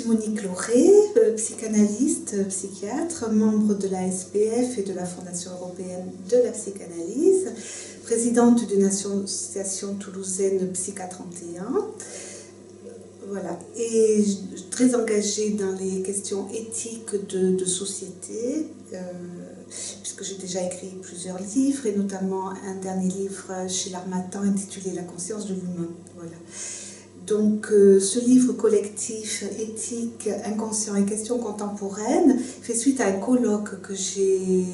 Monique Lauré, psychanalyste, psychiatre, membre de la SPF et de la Fondation européenne de la psychanalyse, présidente d'une association toulousaine Psycha 31. Voilà, et très engagée dans les questions éthiques de société, puisque j'ai déjà écrit plusieurs livres, et notamment un dernier livre chez l'Harmattan intitulé La conscience de l'humain. Voilà. Donc ce livre collectif, éthique, inconscient et questions contemporaines fait suite à un colloque que j'ai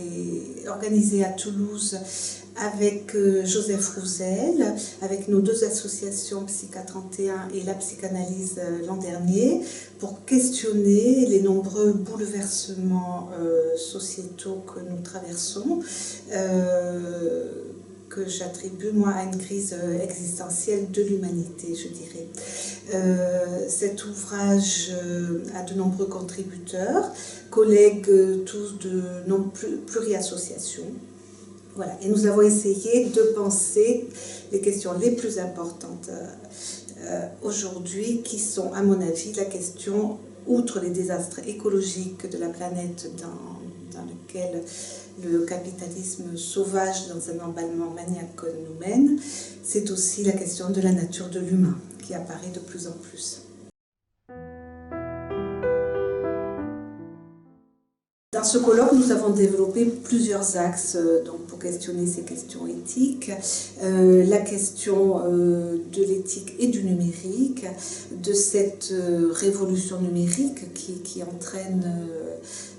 organisé à Toulouse avec Joseph Roussel, avec nos deux associations Psycha 31 et la psychanalyse l'an dernier, pour questionner les nombreux bouleversements sociétaux que nous traversons, que j'attribue moi à une crise existentielle de l'humanité, je dirais. Cet ouvrage a de nombreux contributeurs, collègues tous de pluriassociations. Voilà. Et nous avons essayé de penser les questions les plus importantes aujourd'hui, qui sont, à mon avis, la question, outre les désastres écologiques de la planète dans lequel le capitalisme sauvage, dans un emballement maniaque, nous mène, c'est aussi la question de la nature de l'humain qui apparaît de plus en plus. Dans ce colloque, nous avons développé plusieurs axes donc, pour questionner ces questions éthiques. La question de l'éthique et du numérique, de cette révolution numérique qui entraîne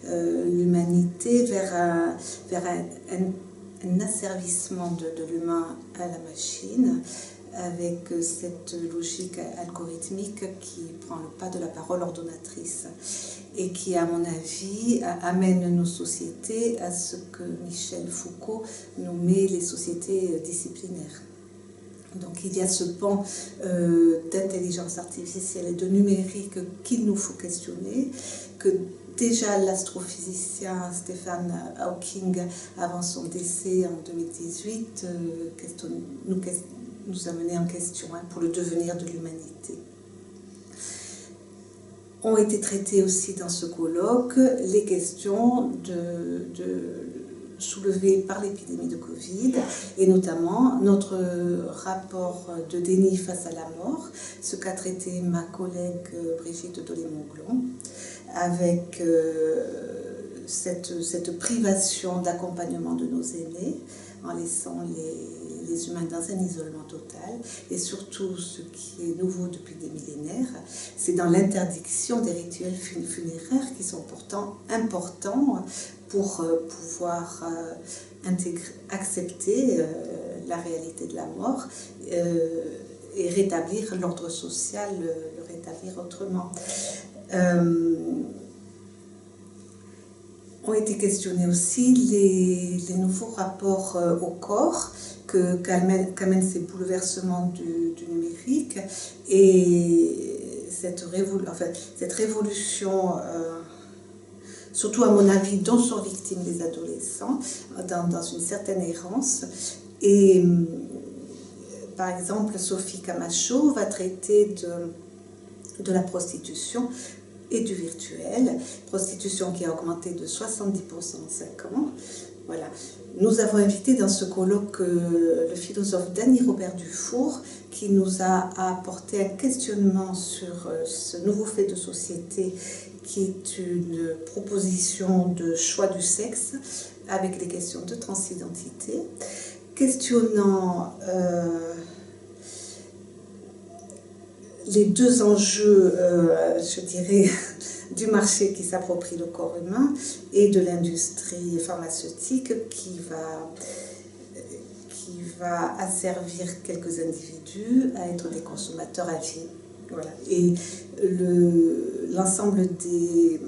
l'humanité vers un asservissement de l'humain à la machine, avec cette logique algorithmique qui prend le pas de la parole ordonnatrice et qui, à mon avis, amène nos sociétés à ce que Michel Foucault nommait les sociétés disciplinaires. Donc il y a ce pan d'intelligence artificielle et de numérique qu'il nous faut questionner, que déjà l'astrophysicien Stephen Hawking, avant son décès en 2018, nous a mené en question pour le devenir de l'humanité. Ont été traitées aussi dans ce colloque les questions soulevées par l'épidémie de Covid, et notamment notre rapport de déni face à la mort, ce qu'a traité ma collègue Brigitte Dolé-Monglon, avec cette privation d'accompagnement de nos aînés, en laissant les humains dans un isolement total. Et surtout, ce qui est nouveau depuis des millénaires, c'est dans l'interdiction des rituels funéraires qui sont pourtant importants pour pouvoir accepter la réalité de la mort et rétablir l'ordre social, le rétablir autrement. Ont été questionnés aussi les nouveaux rapports au corps qu'amènent ces bouleversements du numérique, et cette révolution, surtout à mon avis, dont sont victimes les adolescents, dans une certaine errance. Et par exemple, Sophie Camacho va traiter de la prostitution et du virtuel, prostitution qui a augmenté de 70% en 5 ans. Voilà. Nous avons invité dans ce colloque le philosophe Dany Robert Dufour, qui nous a apporté un questionnement sur ce nouveau fait de société qui est une proposition de choix du sexe avec des questions de transidentité, questionnant les deux enjeux, je dirais, du marché qui s'approprie le corps humain et de l'industrie pharmaceutique qui va asservir quelques individus à être des consommateurs à vie. Voilà. Et l'ensemble des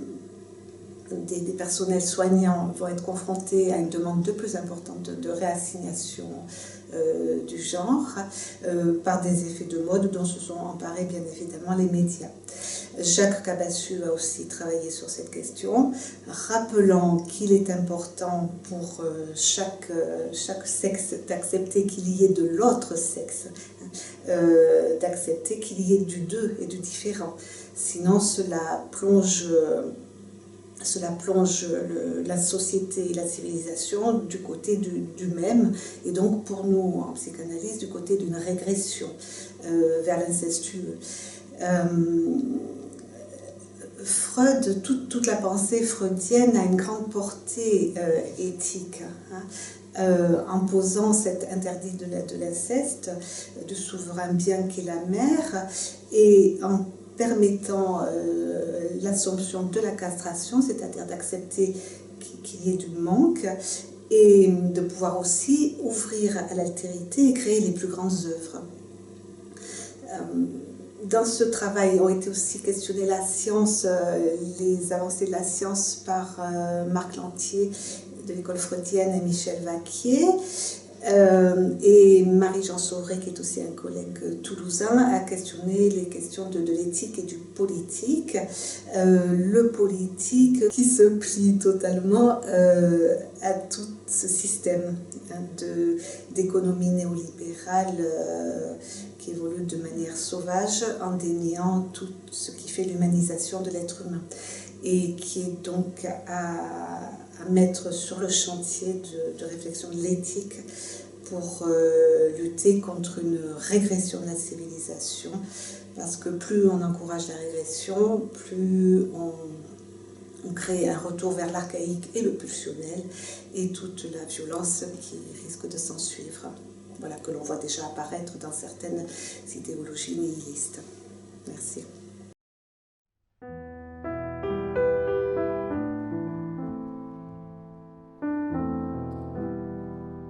personnels soignants vont être confrontés à une demande de plus importante de réassignation du genre par des effets de mode dont se sont emparés bien évidemment les médias. Jacques Cabassu a aussi travaillé sur cette question, rappelant qu'il est important pour chaque sexe d'accepter qu'il y ait de l'autre sexe, d'accepter qu'il y ait du deux et du différent. Sinon, cela plonge la société et la civilisation du côté du même, et donc pour nous, en psychanalyse, du côté d'une régression vers l'incestueux. Freud, toute la pensée freudienne a une grande portée éthique, en posant cet interdit de l'inceste, du souverain bien qu'est la mère, et en permettant l'assomption de la castration, c'est-à-dire d'accepter qu'il y ait du manque, et de pouvoir aussi ouvrir à l'altérité et créer les plus grandes œuvres. Dans ce travail ont été aussi questionnées la science, les avancées de la science par Marc Lantier de l'école freudienne et Michel Vaquier. Et Marie-Jean Sauvray, qui est aussi un collègue toulousain, a questionné les questions de l'éthique et du politique. Le politique qui se plie totalement à tout ce système d'économie néolibérale qui évolue de manière sauvage en déniant tout ce qui fait l'humanisation de l'être humain et qui est donc à mettre sur le chantier de réflexion de l'éthique pour lutter contre une régression de la civilisation, parce que plus on encourage la régression, plus on crée un retour vers l'archaïque et le pulsionnel et toute la violence qui risque de s'en suivre. Voilà, que l'on voit déjà apparaître dans certaines idéologies nihilistes. Merci.